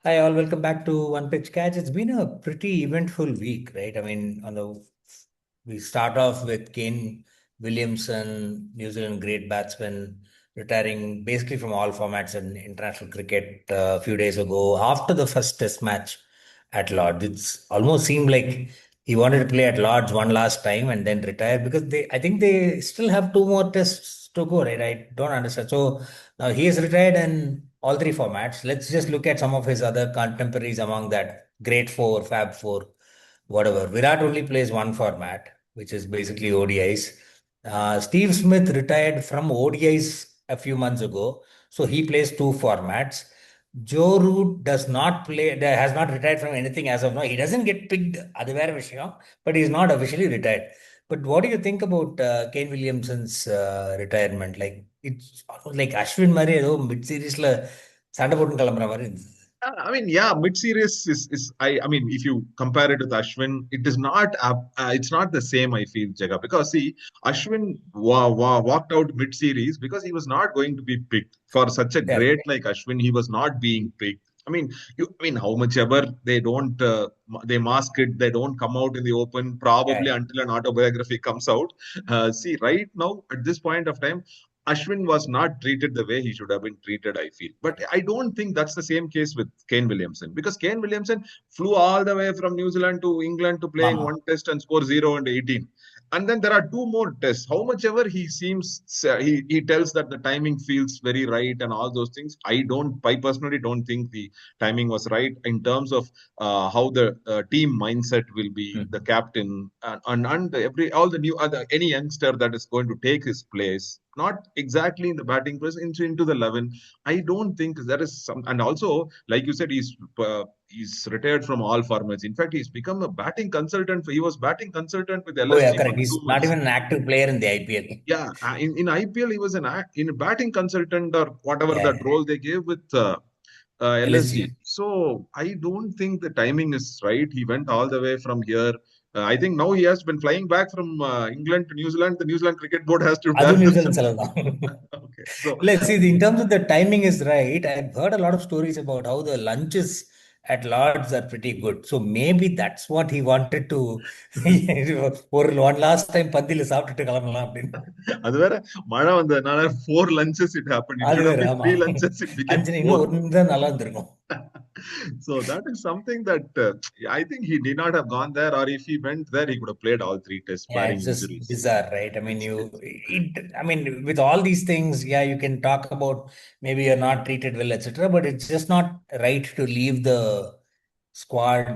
Hi, all. Welcome back to One Pitch Catch. It's been a pretty eventful week, right? I mean, we start off with Kane Williamson, New Zealand great batsman, retiring basically from all formats in international cricket a few days ago after the first Test match at Lords. It's almost seemed like he wanted to play at Lords one last time and then retire because I think they still have two more tests to go, right? I don't understand. So now he is retired in all three formats. Let's just look at some of his other contemporaries among that Great Four, Fab Four, whatever. Virat only plays one format, which is basically ODIs. Steve Smith retired from ODIs a few months ago, so he plays two formats. Joe Root does not play, has not retired from anything as of now. He doesn't get picked, அது வேற விஷயம், but he's not officially retired. But what do you think about Kane Williamson's retirement? Like, it's almost like Ashwin மாதிரி ஏதோ mid சீரீஸ்ல சண்டை போட்டு கிளம்புற மாதிரி இருந்தது. Yeah, mid-series is if you compare it with Ashwin, it is not it's not the same. I feel Jaga, because see, Ashwin walked out mid-series because he was not going to be picked for such a Yeah, great like Ashwin. He was not being picked. How much ever they don't they mask it, they don't come out in the open probably yeah, until an autobiography comes out. See, right now at this point of time, Ashwin was not treated the way he should have been treated, I feel. But I don't think that's the same case with Kane Williamson, because Kane Williamson flew all the way from New Zealand to England to playing ஆமா. one test and score 0 and 18. And then there are two more tests. How much ever he seems, he tells that the timing feels very right and all those things. I personally don't think the timing was right in terms of how the team mindset will be, the Mhm. captain, and all the new other any youngster that is going to take his place, not exactly in the batting press into the 11. I don't think there is some. And also, like you said, he's retired from all formats. In fact, he's become a batting consultant. He was batting consultant with Oh, yeah, LSG for correct. He's not 2 months. even an active player in the IPL. Yeah, in IPL, he was in a batting consultant or whatever Yeah, that role they gave with LSG. LSG. So I don't think the timing is right. He went all the way from here. I think now he has been flying back from England to New Zealand. The New Zealand Cricket Board has to bear அதுவும் the. New Zealand செலவு தான். Okay, so Let's see, in terms of the timing is right. I've heard a lot of stories about how the lunches at Lords are pretty good. So maybe that's what he wanted to ஒரு one last time பந்தியில சாப்பிட்டுட்டு கிளம்பலாம் அப்படின்னு. அது வேற மழை வந்ததுனால 4 lunches it happened. It அது should have வேற, been ஆமா. 3 lunches. It became அஞ்சு four. இன்னும் ஒரு நிமிஷம் தான் நல்லா இருந்திருக்கும். So that is something that I think he did not have gone there, or if he went there, he could have played all three tests, Yeah, barring it's just injuries. bizarre, right? I mean, It's I mean, with all these things, yeah, you can talk about maybe you're not treated well, etc. But it's just not right to leave the squad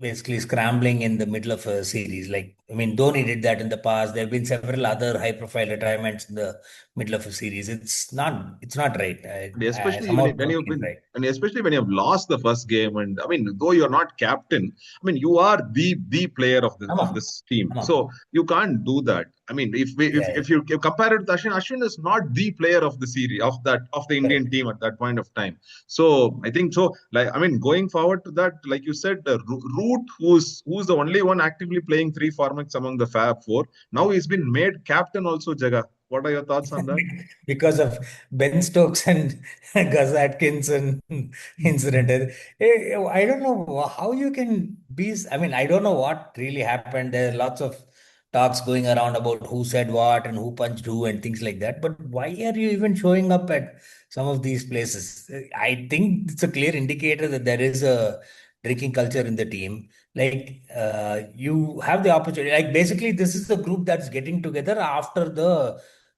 basically scrambling in the middle of a series. Like, I mean, Dhoni did that in the past. There have been several other high-profile retirements in the middle of a series. It's not right. And I especially somehow when don't you've think it's been, right. and especially when you've lost the first game, and I mean, though you're not captain, I mean, you are the player ஆமா, of this team, ஆமா. so you can't do that. I mean, Yeah, if you compare it to Ashwin, Ashwin is not the player of the series of the Indian correct. team at that point of time. So I think so. Like, I mean, going forward to that, like you said, the Root, who's the only one actively playing three formats among the Fab Four, now he's been made captain also. Jaga, what are your thoughts on that? Because of Ben Stokes and Gus Atkinson incident. I don't know how you can be. I mean, I don't know what really happened. There are lots of talks going around about who said what and who punched who and things like that. But why are you even showing up at some of these places? I think it's a clear indicator that there is a drinking culture in the team. Like, you have the opportunity. Like, basically, this is the group that's getting together after the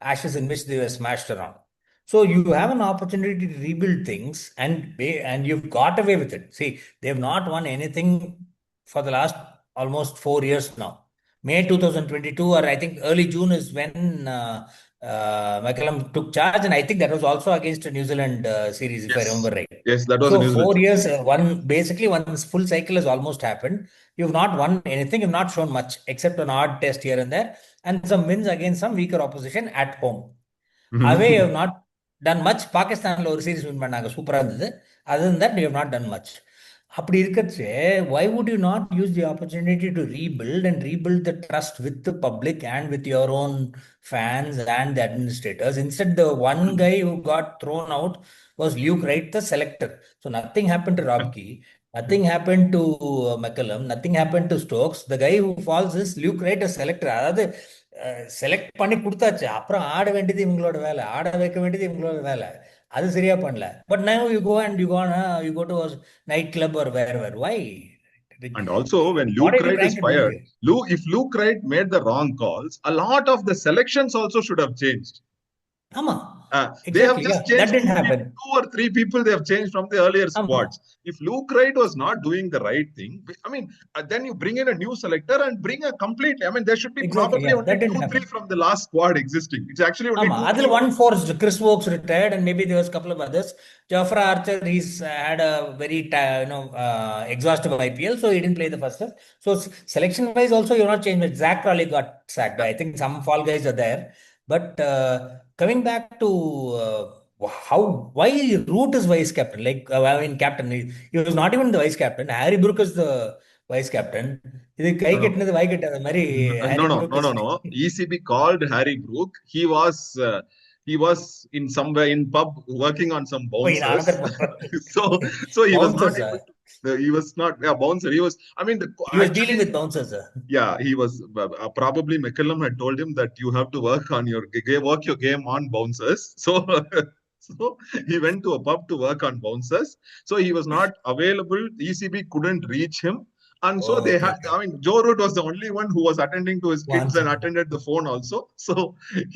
ashes in which they were smashed around. So you have an opportunity to rebuild things, and you've got away with it. See, they've not won anything for the last almost 4 years now. May 2022, or I think early June is when McCallum took charge, and I think that was also against a New Zealand series, if I remember Yes, right. yes, that was a So New Zealand four series. years, one full cycle has almost happened. You've not won anything. You've not shown much except an odd test here and there, and some wins against some weaker opposition at home. Away, you have not done much. Pakistan ஒரு series win பண்ணாங்க, சூப்பரா இருந்தது. Other than that, you have not done much. அப்படி இருக்கச்சே, why would you not use the opportunity to rebuild the trust with the public and with your own fans and the administrators? Instead, the one guy who got thrown out was Luke Wright, the selector. So nothing happened to Rob Key, nothing happened to McCallum, nothing happened to Stokes. The guy who falls is Luke Wright, a selector. அதாவது select பண்ணி கொடுத்தாச்சு, அப்புறம் ஆட வேண்டியது இவங்களோட வேலை, ஆட வைக்க வேண்டியது இவங்களோட வேலை. அது சரியா பண்ணல. But now you go to a night club or wherever. Why? And also, when What Luke are you Wright is trying to do fired, here? If Luke Wright made the wrong calls, a lot of the selections also should have changed. ஆமா, They have exactly. just Yeah, that changed didn't happen. two or three people they have changed from the earlier ஆமா, squads. If Luke Wright was not doing the right thing, I mean, then you bring in a new selector and bring a complete. I mean, there should be exactly. probably Yeah, only that didn't two, three happen. from the last squad existing. It's actually only ஆமா, two, அதுல three. one forced. Chris Wokes retired, and maybe there was a couple of others. Jofra Archer, he's had a very exhaustive IPL, so he didn't play the first test. So selection wise, also you're not changed. Zach Crowley got sacked. I think some fall guys are there, but coming back to why Root is vice captain? Like I mean, captain. He was not even the vice captain. Harry Brook is the vice captain. இது கை No, no. கட்டினது வாய் கட்டாத மாதிரி No, Harry no, Brook no, is. no, no. ECB called Harry Brook. He was in somewhere in pub working on some Oh, in bouncers. another one. so so he was not Bouncers. able to. He was not, yeah, bouncer. He was. I mean, He was dealing actually, with bouncers. yeah, he was. Probably McCallum had told him that you have to work your game on bouncers. So. So he went to a pub to work on bouncers. So he was not available. ECB couldn't reach him. And so Oh, they okay, had, okay. I mean, Joe Root was the only one who was attending to his kids Once. and attended the phone also. So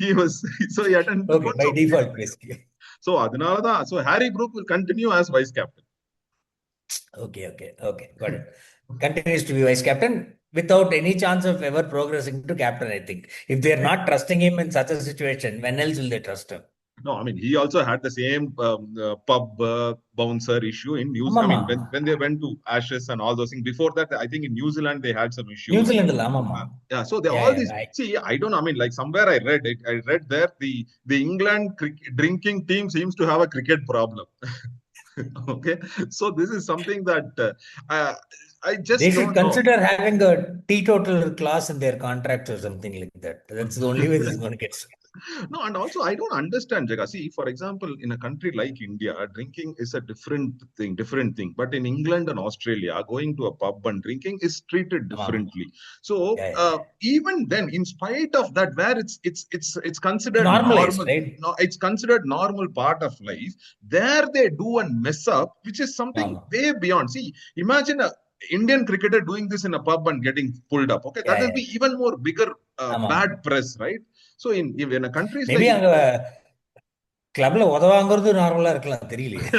he was, so he attended the Okay, phone. by default, basically. So Harry Brook will continue as vice captain. Okay, got it. Continues to be vice captain without any chance of ever progressing to captain, I think. If they're not trusting him in such a situation, when else will they trust him? No, I mean, he also had the same pub bouncer issue in News. I ஆமாமா, mean, when they went to Ashes and all those things. Before that, I think in New Zealand they had some issues. நியூசிலாந்துல ஆமாமா. Yeah, so they Yeah, all yeah, these. See, I don't know. I mean, like somewhere I read it. I read there the England drinking team seems to have a cricket problem. Okay, so this is something that I they just should don't know. consider having a teetotaler clause in their contracts or something like that. That's the only way this is going to get solved. No, and also I don't understand, Jaga. See, for example, in a country like India, drinking is a different thing. But in England and Australia, going to a pub and drinking is treated ஆமாமா. differently. So Yeah, yeah, yeah. even then, in spite of that, where it's considered Normalized, normal, right? no, it's considered normal part of life. There they do and mess up, which is something ஆமா. way beyond. See, imagine a Indian cricketer doing this in a pub and getting pulled up. Okay, that Yeah, will yeah. be even more bigger ஆமாமா. bad press, right? So in a countries maybe like அங்க கிளப்ல உதவாங்கிறது நார்மலா இருக்கலாம், தெரியலையே.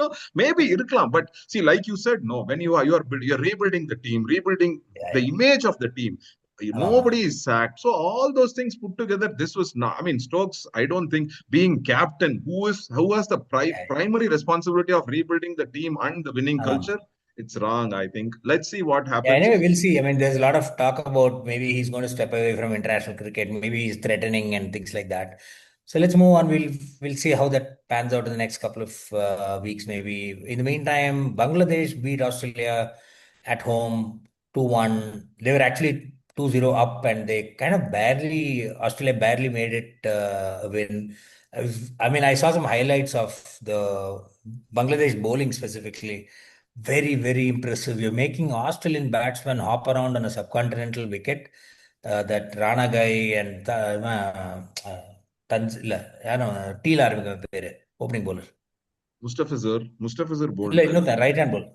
no, maybe irkalam, but see, like you said, no, when you're rebuilding the team, rebuilding Yeah, the yeah. image of the team, ஆமாமா. nobody is sacked. So all those things put together, this was not. I mean, Stokes, I don't think being captain, who has the Yeah, yeah. primary responsibility of rebuilding the team and the winning ஆமாமா. culture, it's wrong. I think. Let's see what Yeah, happens. anyway, we'll see. I mean, there's a lot of talk about maybe he's going to step away from international cricket. Maybe he's threatening and things like that. So let's move on. We'll see how that pans out in the next couple of weeks, maybe. In the meantime, Bangladesh beat Australia at home 2-1. They were actually 2-0 up, and they kind of Australia barely made it a win. I mean, I saw some highlights of the Bangladesh bowling specifically. Very, very impressive. You're making Australian batsmen hop around on a subcontinental wicket. That Rana guy and இல்ல யாரும் டீல ஆரம்பிக்கிற பேரு opening bowler. Mustafizur இல்ல bowled well. இன்னொருத்தன் right hand bowler.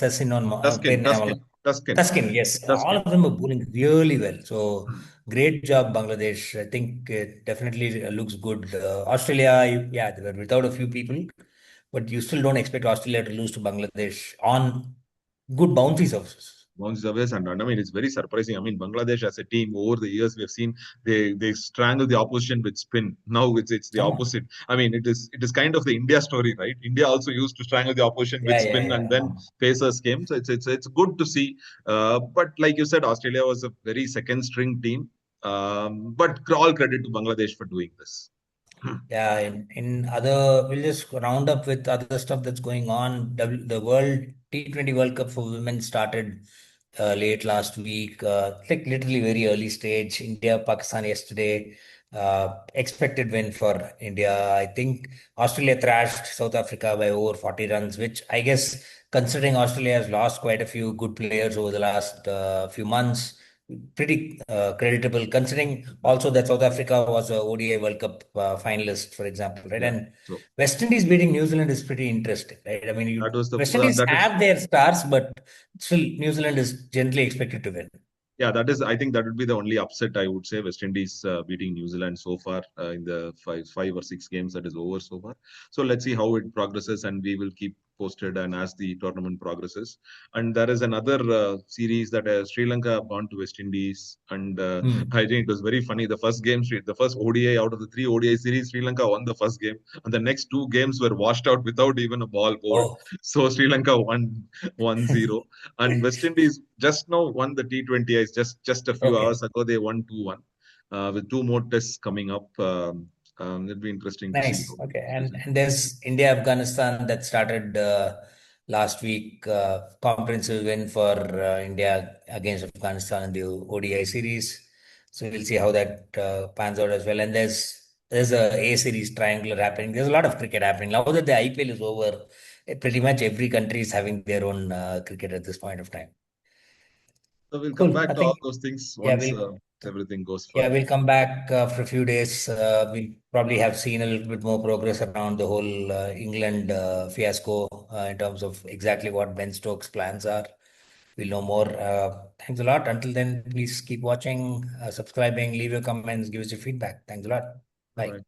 தஸ்ஸின் Tuskin, பேர் Tuskin, ஞாபகம். Tuskin, Tuskin, yes. All Tuskin. of them are bowling really well. So great job, Bangladesh. I think it definitely looks good. Australia, yeah, they were without a few people, but you still don't expect Australia to lose to Bangladesh on good boundary services. Bounces away and I mean, it's very surprising. I mean, Bangladesh as a team over the years we have seen they strangle the opposition with spin. Now it's the Come on. opposite. I mean, it is kind of the India story, right? India also used to strangle the opposition with Yeah, yeah, spin, yeah. and then pacers came. So it's good to see. But like you said, Australia was a very second string team. But all credit to Bangladesh for doing this. Yeah, in other, we'll just round up with other stuff that's going on. The World T20 World Cup for women started late last week, like literally very early stage. India, Pakistan yesterday, expected win for India. I think Australia thrashed South Africa by over 40 runs, which I guess, considering Australia has lost quite a few good players over the last few months, pretty creditable, considering also that South Africa was a ODI World Cup finalist, for example, right? Yeah. And So West Indies beating New Zealand is pretty interesting, right? I mean, that was the West Indies that is have their stars, but still New Zealand is generally expected to win. Yeah, that is. I think that would be the only upset I would say. West Indies beating New Zealand so far in the five or six games that is over so far. So let's see how it progresses, and we will keep posted and as the tournament progresses. And there is another series that Sri Lanka have gone to West Indies, and I Hmm. think it was very funny. The first game, the first ODI out of the three ODI series, Sri Lanka won the first game, and the next two games were washed out without even a ball bowled. Oh, So Sri Lanka won 1-0. And West Indies just now won the T20Is just a few okay. hours ago. They won 2-1 with two more tests coming up. It'll be interesting to see Nice. how it Okay. goes. And there's India Afghanistan that started last week. Comprehensive win for India against Afghanistan in the ODI series. So we'll see how that pans out as well. And there's a series triangular happening. There's a lot of cricket happening now that the IPL is over. Pretty much every country is having their own cricket at this point of time. So we'll come Cool. back I to all think those things yeah, once everything goes yeah, further. we'll come back for a few days. We probably have seen a little bit more progress around the whole England fiasco in terms of exactly what Ben Stokes' plans are. We'll know more. Thanks a lot. Until then, please keep watching, subscribing, leave your comments, give us your feedback. Thanks a lot. All right. Bye.